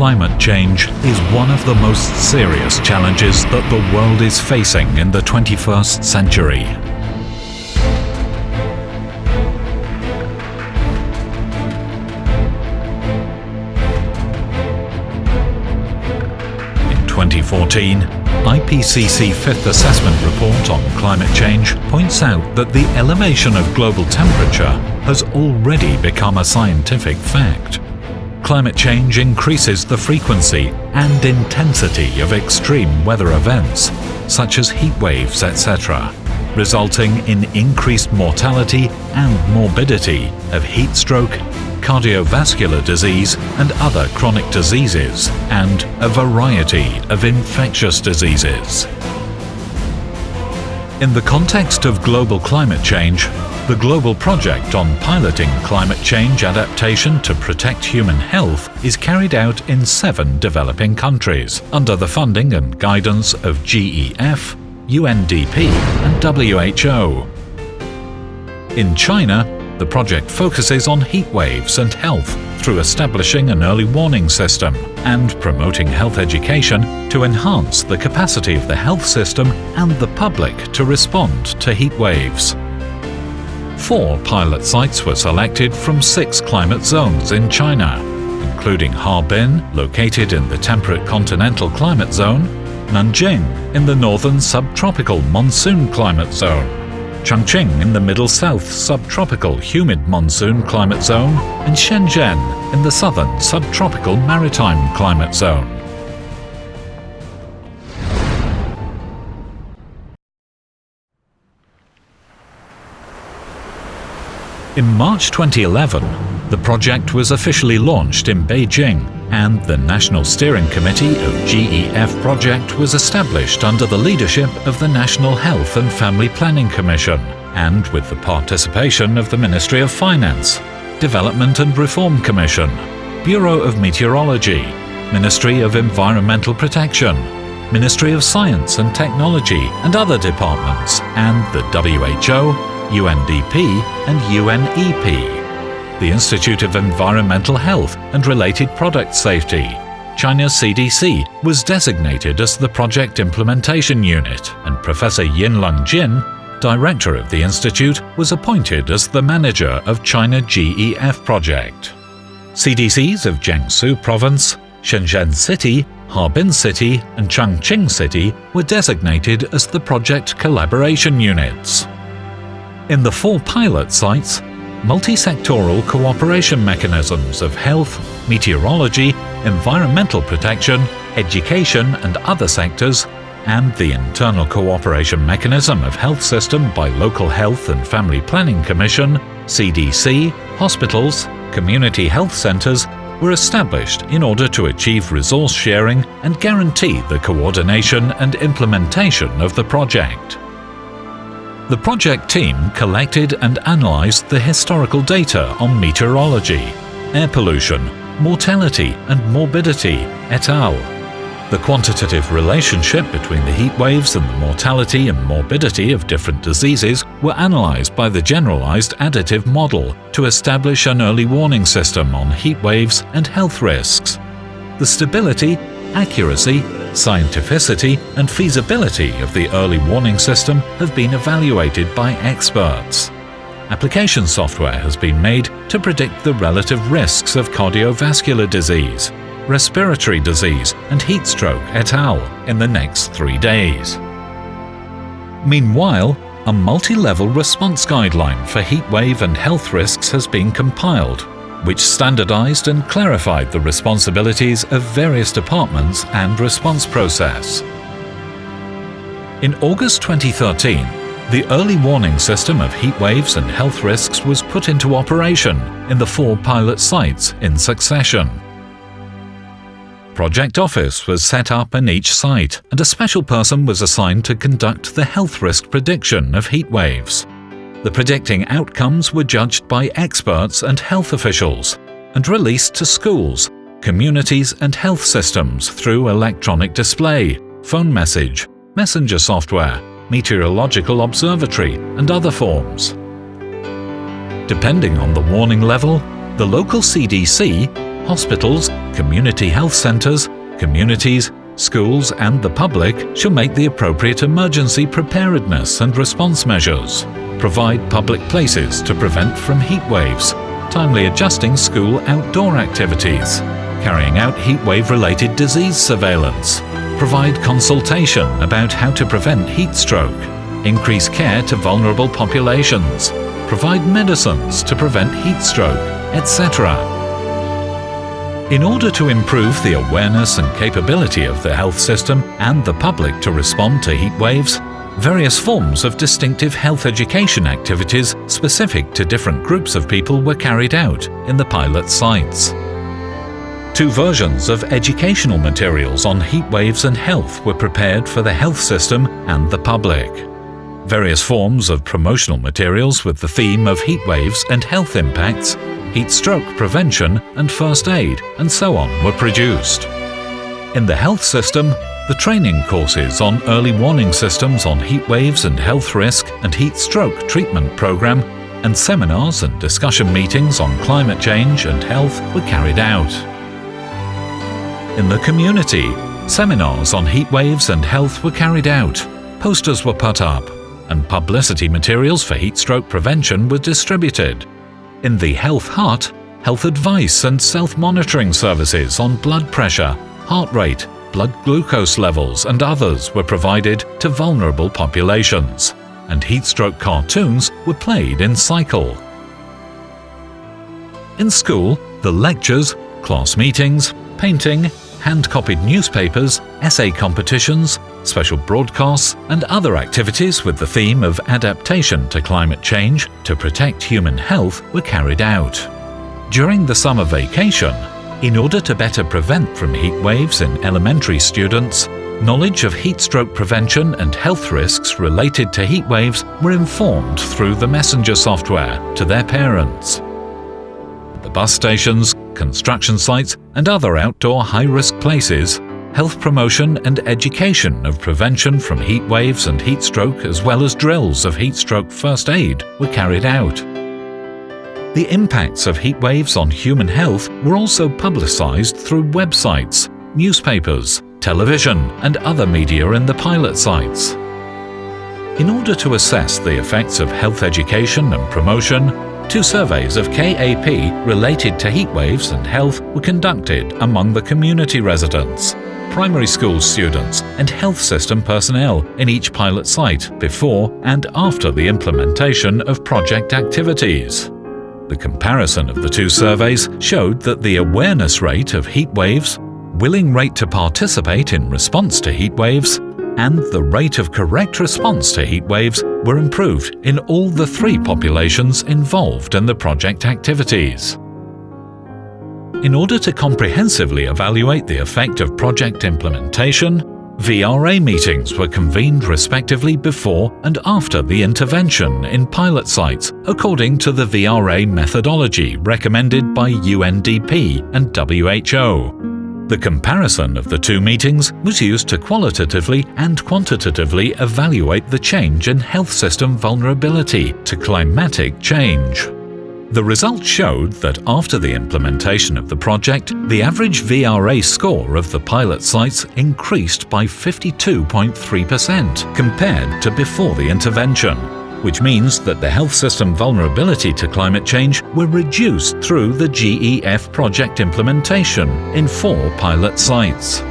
climate change is one of the most serious challenges that the world is facing in the 21st century. In 2014, IPCC Fifth Assessment Report on Climate Change points out that the elevation of global temperature has already become a scientific fact. Climate change increases the frequency and intensity of extreme weather events, such as heat waves, etc., resulting in increased mortality and morbidity of heat stroke, cardiovascular disease and other chronic diseases, and a variety of infectious diseases. In the context of global climate change, the global project on piloting climate change adaptation to protect human health is carried out in 7 developing countries under the funding and guidance of GEF, UNDP and WHO. In China, the project focuses on heat waves and health through establishing an early warning system and promoting health education to enhance the capacity of the health system and the public to respond to heat waves. 4 pilot sites were selected from 6 climate zones in China, including Harbin, located in the temperate continental climate zone, Nanjing in the northern subtropical monsoon climate zone, Chongqing in the middle south subtropical humid monsoon climate zone, and Shenzhen in the southern subtropical maritime climate zone. In March 2011, the project was officially launched in Beijing, and the National Steering Committee of GEF project was established under the leadership of the National Health and Family Planning Commission, and with the participation of the Ministry of Finance, Development and Reform Commission, Bureau of Meteorology, Ministry of Environmental Protection, Ministry of Science and Technology and other departments, and the WHO, UNDP and UNEP, the Institute of Environmental Health and Related Product Safety. China's CDC was designated as the project implementation unit, and Professor Yinlong Jin, director of the institute, was appointed as the manager of China GEF project. CDCs of Jiangsu Province, Shenzhen City, Harbin City and Chongqing City were designated as the project collaboration units. In the 4 pilot sites, multi-sectoral cooperation mechanisms of health, meteorology, environmental protection, education and other sectors, and the internal cooperation mechanism of health system by Local Health and Family Planning Commission, CDC, hospitals, community health centers were established in order to achieve resource sharing and guarantee the coordination and implementation of the project. The project team collected and analyzed the historical data on meteorology, air pollution, mortality and morbidity et al. The quantitative relationship between the heat waves and the mortality and morbidity of different diseases were analyzed by the generalized additive model to establish an early warning system on heat waves and health risks. The stability, accuracy, scientificity and feasibility of the early warning system have been evaluated by experts. Application software has been made to predict the relative risks of cardiovascular disease, respiratory disease and heat stroke et al. In the next 3 days. Meanwhile, a multi-level response guideline for heatwave and health risks has been compiled, which standardized and clarified the responsibilities of various departments and response process. In August 2013, the early warning system of heat waves and health risks was put into operation in the 4 pilot sites in succession. Project Office was set up in each site, and a special person was assigned to conduct the health risk prediction of heat waves. The predicting outcomes were judged by experts and health officials, and released to schools, communities and health systems through electronic display, phone message, messenger software, meteorological observatory and other forms. Depending on the warning level, the local CDC, hospitals, community health centres, communities, schools and the public shall make the appropriate emergency preparedness and response measures, provide public places to prevent from heat waves, timely adjusting school outdoor activities, carrying out heat wave-related disease surveillance, provide consultation about how to prevent heat stroke, increase care to vulnerable populations, provide medicines to prevent heat stroke, etc. In order to improve the awareness and capability of the health system and the public to respond to heat waves, various forms of distinctive health education activities specific to different groups of people were carried out in the pilot sites. 2 versions of educational materials on heat waves and health were prepared for the health system and the public. Various forms of promotional materials with the theme of heat waves and health impacts, heat stroke prevention and first aid, and so on were produced. In the health system, the training courses on early warning systems on heat waves and health risk and heat stroke treatment program, and seminars and discussion meetings on climate change and health were carried out. In the community, seminars on heat waves and health were carried out, posters were put up, and publicity materials for heat stroke prevention were distributed. In the health hut, health advice and self-monitoring services on blood pressure, heart rate, blood glucose levels and others were provided to vulnerable populations, and heat stroke cartoons were played in cycle. In school, the lectures, class meetings, painting, hand-copied newspapers, essay competitions, special broadcasts and other activities with the theme of adaptation to climate change to protect human health were carried out. During the summer vacation, in order to better prevent from heat waves in elementary students, knowledge of heat stroke prevention and health risks related to heat waves were informed through the messenger software to their parents. The bus stations, construction sites and other outdoor high-risk places, health promotion and education of prevention from heat waves and heat stroke as well as drills of heat stroke first aid were carried out. The impacts of heat waves on human health were also publicised through websites, newspapers, television and other media in the pilot sites. In order to assess the effects of health education and promotion, 2 surveys of KAP related to heat waves and health were conducted among the community residents, primary school students and health system personnel in each pilot site before and after the implementation of project activities. The comparison of the 2 surveys showed that the awareness rate of heat waves, willing rate to participate in response to heat waves, and the rate of correct response to heat waves were improved in all the 3 populations involved in the project activities. In order to comprehensively evaluate the effect of project implementation, VRA meetings were convened respectively before and after the intervention in pilot sites according to the VRA methodology recommended by UNDP and WHO. The comparison of the 2 meetings was used to qualitatively and quantitatively evaluate the change in health system vulnerability to climatic change. The results showed that after the implementation of the project, the average VRA score of the pilot sites increased by 52.3% compared to before the intervention, which means that the health system vulnerability to climate change were reduced through the GEF project implementation in 4 pilot sites.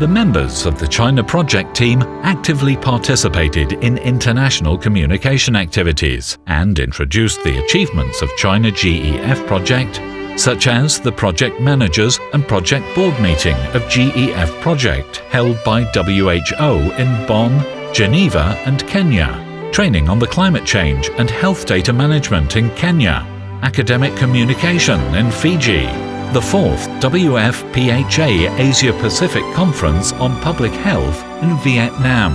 The members of the China project team actively participated in international communication activities and introduced the achievements of China GEF project, such as the project managers and project board meeting of GEF project held by WHO in Bonn, Geneva and Kenya, training on the climate change and health data management in Kenya, academic communication in Fiji, the 4th WFPHA Asia-Pacific Conference on Public Health in Vietnam.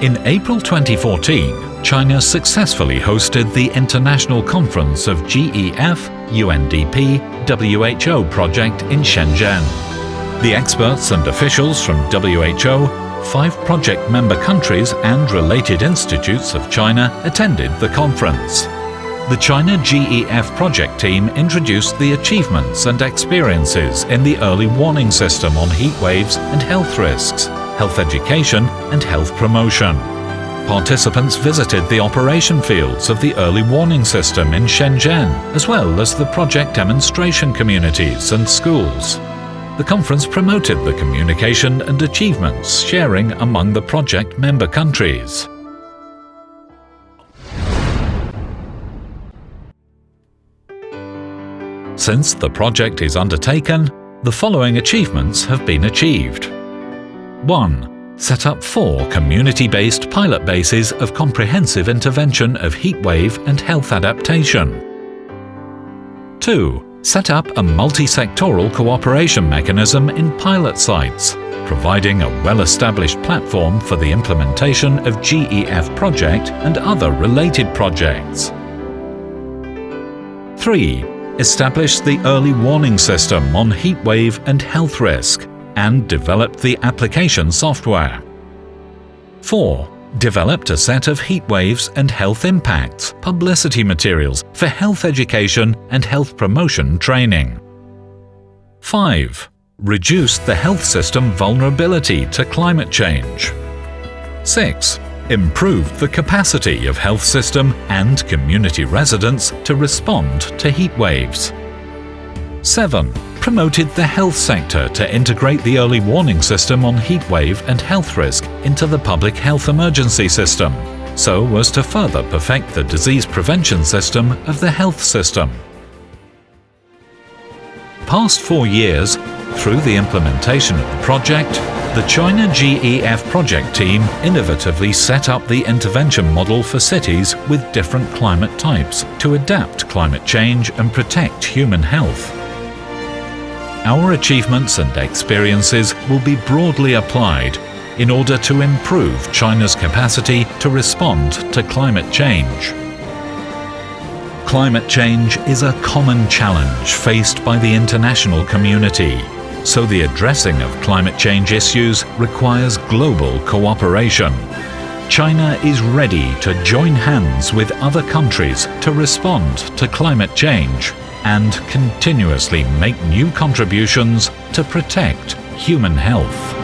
In April 2014, China successfully hosted the International Conference of GEF, UNDP, WHO project in Shenzhen. The experts and officials from WHO, 5 project member countries and related institutes of China attended the conference. the China GEF project team introduced the achievements and experiences in the early warning system on heat waves and health risks, health education and health promotion. Participants visited the operation fields of the early warning system in Shenzhen, as well as the project demonstration communities and schools. The conference promoted the communication and achievements sharing among the project member countries. Since the project is undertaken, the following achievements have been achieved. 1. Set up 4 community-based pilot bases of comprehensive intervention of heatwave and health adaptation. 2. Set up a multi-sectoral cooperation mechanism in pilot sites, providing a well-established platform for the implementation of GEF project and other related projects. 3. Establish the early warning system on heatwave and health risk, and developed the application software. 4. Developed a set of heat waves and health impacts publicity materials for health education and health promotion training. 5. Reduced the health system vulnerability to climate change. 6. Improved the capacity of health system and community residents to respond to heat waves. 7. Promoted the health sector to integrate the early warning system on heatwave and health risk into the public health emergency system, so as to further perfect the disease prevention system of the health system. Past 4 years, through the implementation of the project, the China GEF project team innovatively set up the intervention model for cities with different climate types to adapt climate change and protect human health. Our achievements and experiences will be broadly applied in order to improve China's capacity to respond to climate change. Climate change is a common challenge faced by the international community, so the addressing of climate change issues requires global cooperation. China is ready to join hands with other countries to respond to climate change and continuously make new contributions to protect human health.